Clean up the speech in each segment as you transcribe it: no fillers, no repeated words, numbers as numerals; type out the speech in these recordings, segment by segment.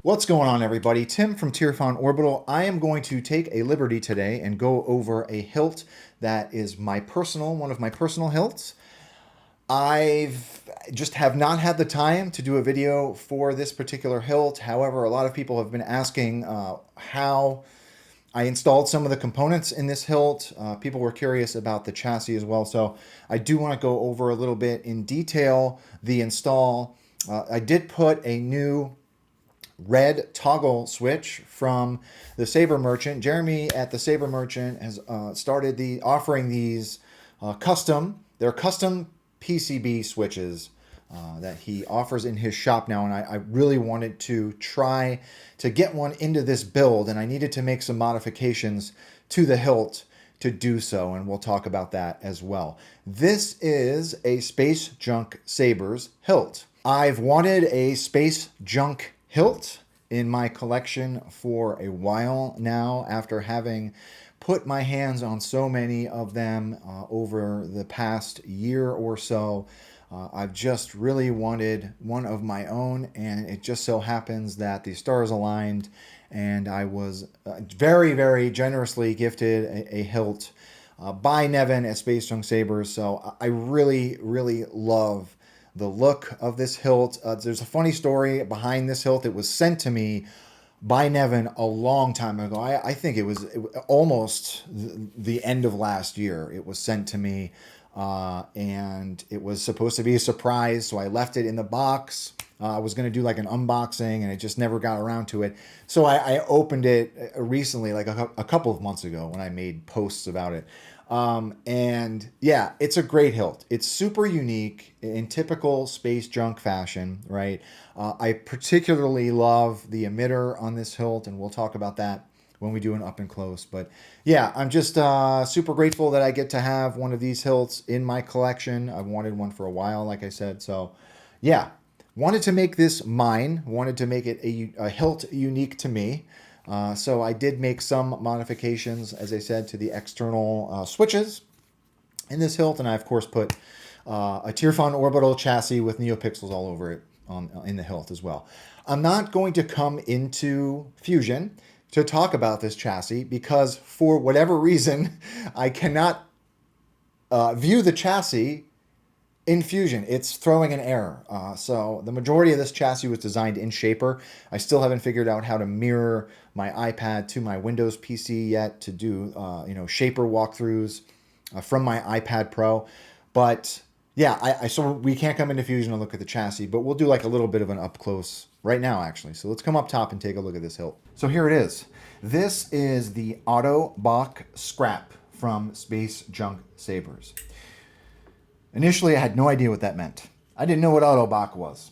What's going on, everybody? Tim from Tierfon Orbital. I am going to take a liberty today and go over a hilt that is one of my personal hilts. I've just have not had the time to do a video for this particular hilt. However, a lot of people have been asking how I installed some of the components in this hilt. People were curious about the chassis as well. So I do want to go over a little bit in detail the install. I did put a new red toggle switch from the Saber Merchant. Jeremy at the Saber Merchant has started offering these they're custom PCB switches that he offers in his shop now, and I really wanted to try to get one into this build, and I needed to make some modifications to the hilt to do so, and we'll talk about that as well. This is a Space Junk Sabers hilt. I've wanted a Space Junk hilt in my collection for a while now, after having put my hands on so many of them over the past year or so. I've just really wanted one of my own, and it just so happens that the stars aligned, and I was very, very generously gifted a hilt by Nevin at Space Junk Sabers. So I really, really love the look of this hilt. There's a funny story behind this hilt. It was sent to me by Nevin a long time ago. I think it was almost the end of last year. It was sent to me, and it was supposed to be a surprise, so I left it in the box. I was going to do like an unboxing, and it just never got around to it. So I opened it recently, like a couple of months ago, when I made posts about it. And yeah, it's a great hilt. It's super unique in typical Space Junk fashion, right? I particularly love the emitter on this hilt, and we'll talk about that when we do an up and close. But yeah, I'm just super grateful that I get to have one of these hilts in my collection. I've wanted one for a while, like I said. So yeah, wanted to make this mine, wanted to make it a hilt unique to me. So I did make some modifications, as I said, to the external switches in this hilt. And I, of course, put a Tierfon Orbital chassis with NeoPixels all over it in the hilt as well. I'm not going to come into Fusion to talk about this chassis because, for whatever reason, I cannot view the chassis in Fusion. It's throwing an error. So the majority of this chassis was designed in Shaper. I still haven't figured out how to mirror my iPad to my Windows PC yet to do Shaper walkthroughs from my iPad Pro. But yeah, so we can't come into Fusion and look at the chassis, but we'll do like a little bit of an up close right now, actually. So let's come up top and take a look at this hilt. So here it is. This is the OttoBock scrap from Space Junk Sabers. Initially, I had no idea what that meant. I didn't know what OttoBock was.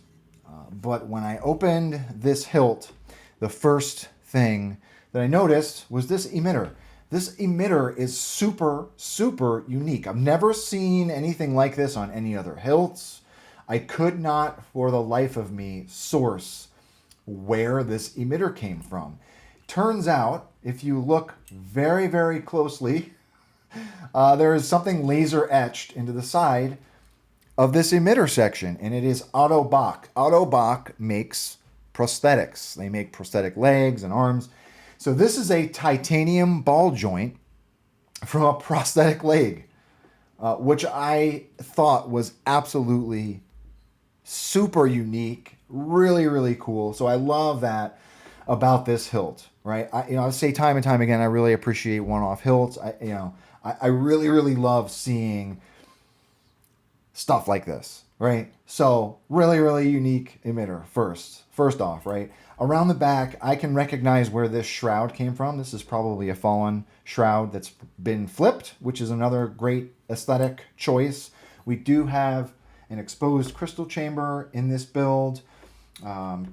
But when I opened this hilt, the first thing that I noticed was this emitter. This emitter is super, super unique. I've never seen anything like this on any other hilts. I could not, for the life of me, source where this emitter came from. Turns out, if you look very, very closely, there is something laser etched into the side of this emitter section, and it is OttoBock. OttoBock makes prosthetics. They make prosthetic legs and arms. So this is a titanium ball joint from a prosthetic leg, which I thought was absolutely super unique, really, really cool. So I love that about this hilt, right? I say time and time again, I really appreciate one-off hilts. I really, really love seeing stuff like this, right? So really, really unique emitter first off, right? Around the back, I can recognize where this shroud came from. This is probably a fallen shroud that's been flipped, which is another great aesthetic choice. We do have an exposed crystal chamber in this build. I'm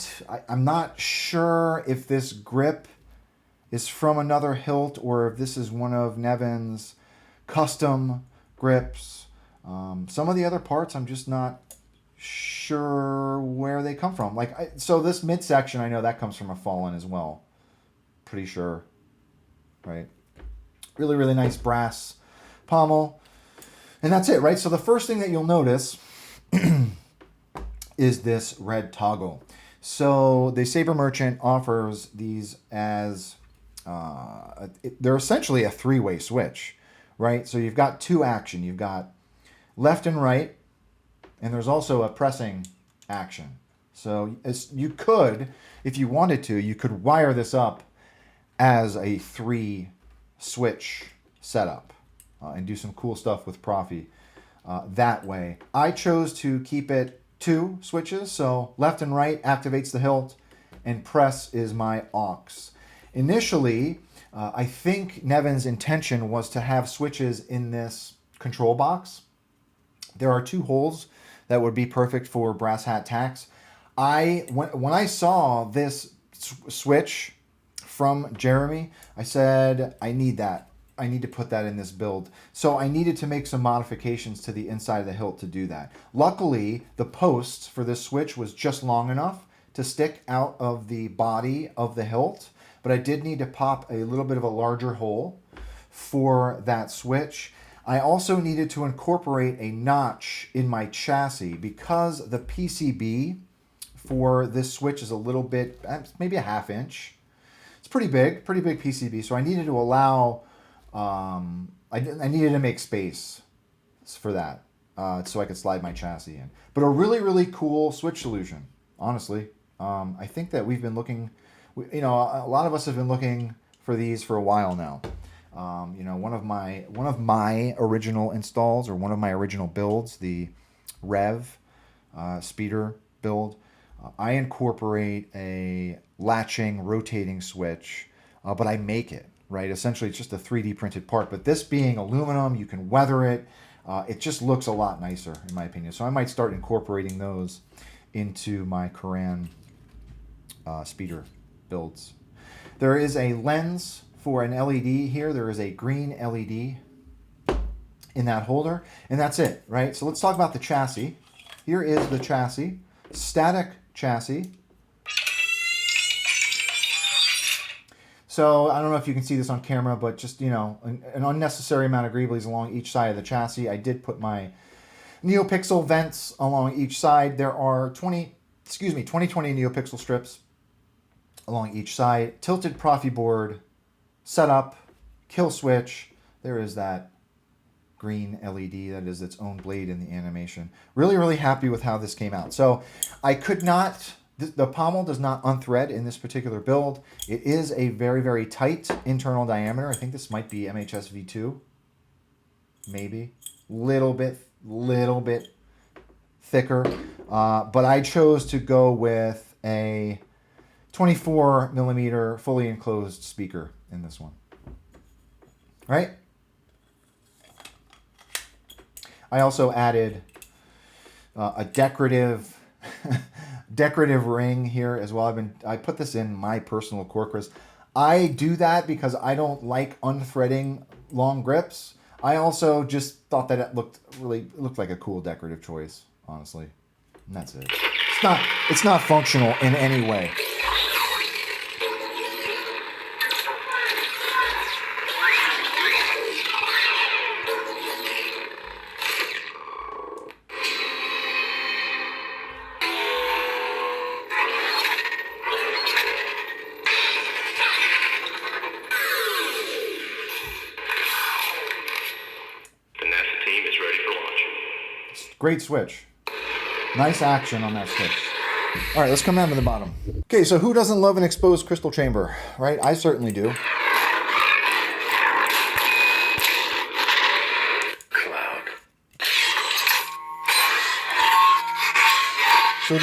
not sure if this grip is from another hilt or if this is one of Nevin's custom grips. Some of the other parts, I'm just not sure where they come from. So this midsection, I know that comes from a fallen as well. Pretty sure, right? Really, really nice brass pommel. And that's it, right? So the first thing that you'll notice is this red toggle. So the Saber Merchant offers these as they're essentially a three-way switch, right? So you've got two action. You've got left and right, and there's also a pressing action. So you could, if you wanted to, you could wire this up as a three switch setup and do some cool stuff with Proffie that way. I chose to keep it two switches, so left and right activates the hilt, and press is my aux. Initially, I think Nevin's intention was to have switches in this control box. There are two holes that would be perfect for brass hat tacks. When I saw this switch from Jeremy, I said, I need that. I need to put that in this build. So I needed to make some modifications to the inside of the hilt to do that. Luckily, the post for this switch was just long enough to stick out of the body of the hilt, but I did need to pop a little bit of a larger hole for that switch. I also needed to incorporate a notch in my chassis because the PCB for this switch is a little bit, maybe a half inch. It's pretty big PCB. So I needed to allow, I needed to make space for that so I could slide my chassis in. But a really, really cool switch solution, honestly. I think that we've been looking, a lot of us have been looking for these for a while now. One of my original installs, or one of my original builds, the Rev speeder build, I incorporate a latching rotating switch, but I make it, right? Essentially, it's just a 3D printed part. But this being aluminum, you can weather it. It just looks a lot nicer, in my opinion. So I might start incorporating those into my Koran speeder builds. There is a lens for an LED here. There is a green LED in that holder, and that's it, right? So let's talk about the chassis. Here is the chassis, static chassis. So I don't know if you can see this on camera, but just, an unnecessary amount of greeblies along each side of the chassis. I did put my NeoPixel vents along each side. There are 20 NeoPixel strips along each side. Tilted Proffie board, setup, kill switch. There is that green LED that is its own blade in the animation. Really, really happy with how this came out. So I could not, the pommel does not unthread in this particular build. It is a very, very tight internal diameter. I think this might be MHS V2, maybe. Little bit thicker. But I chose to go with a 24 millimeter fully enclosed speaker in this one. Right? I also added a decorative ring here as well. I put this in my personal Corcus. I do that because I don't like unthreading long grips. I also just thought that it looked like a cool decorative choice, honestly. And that's it. It's not functional in any way. Great switch. Nice action on that switch. All right, let's come down to the bottom. Okay, so who doesn't love an exposed crystal chamber, right? I certainly do. Cloud. So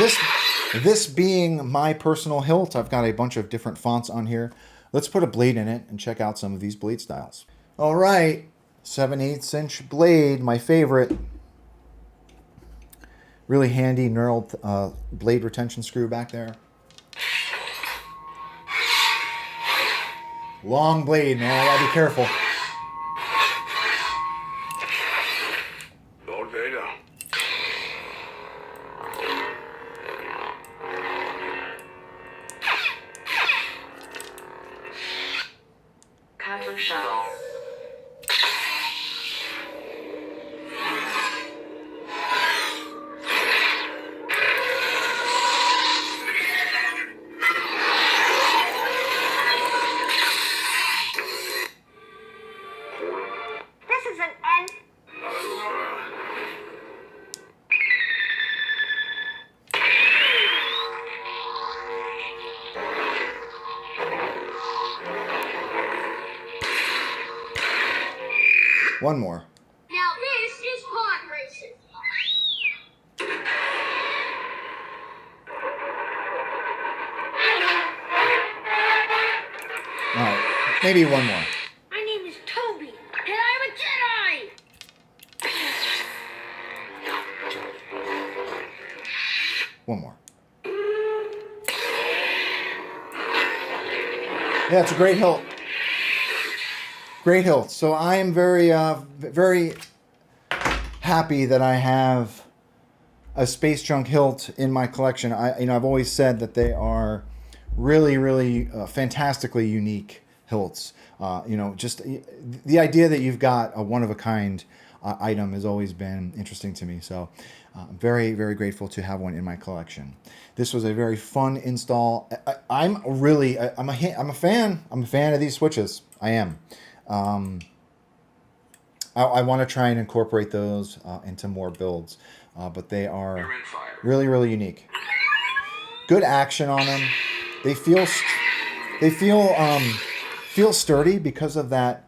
this being my personal hilt, I've got a bunch of different fonts on here. Let's put a blade in it and check out some of these blade styles. All right, 7/8 inch blade, my favorite. Really handy knurled blade retention screw back there. Long blade, man. I gotta be careful. Lord Vader. Captain Shuttle. One more. Now this is pod racing. All right, maybe one more. My name is Toby, and I'm a Jedi! One more. Yeah, it's a great hilt. Great hilt. So I am very, very happy that I have a space junk hilt in my collection. I've always said that they are really, really fantastically unique hilts. Just the idea that you've got a one-of-a-kind item has always been interesting to me. So I'm very, very grateful to have one in my collection. This was a very fun install. I'm a fan. I'm a fan of these switches. I am. I want to try and incorporate those into more builds, but they are really, really unique. Good action on them. They feel sturdy because of that.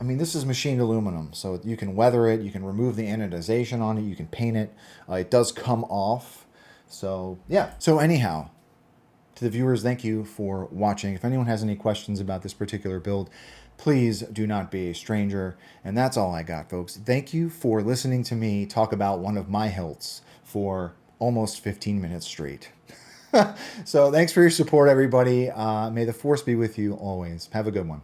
I mean, this is machined aluminum, so you can weather it. You can remove the anodization on it. You can paint it. It does come off. So yeah. So anyhow, to the viewers, thank you for watching. If anyone has any questions about this particular build, please do not be a stranger. And that's all I got, folks. Thank you for listening to me talk about one of my hilts for almost 15 minutes straight. So thanks for your support, everybody. May the force be with you always. Have a good one.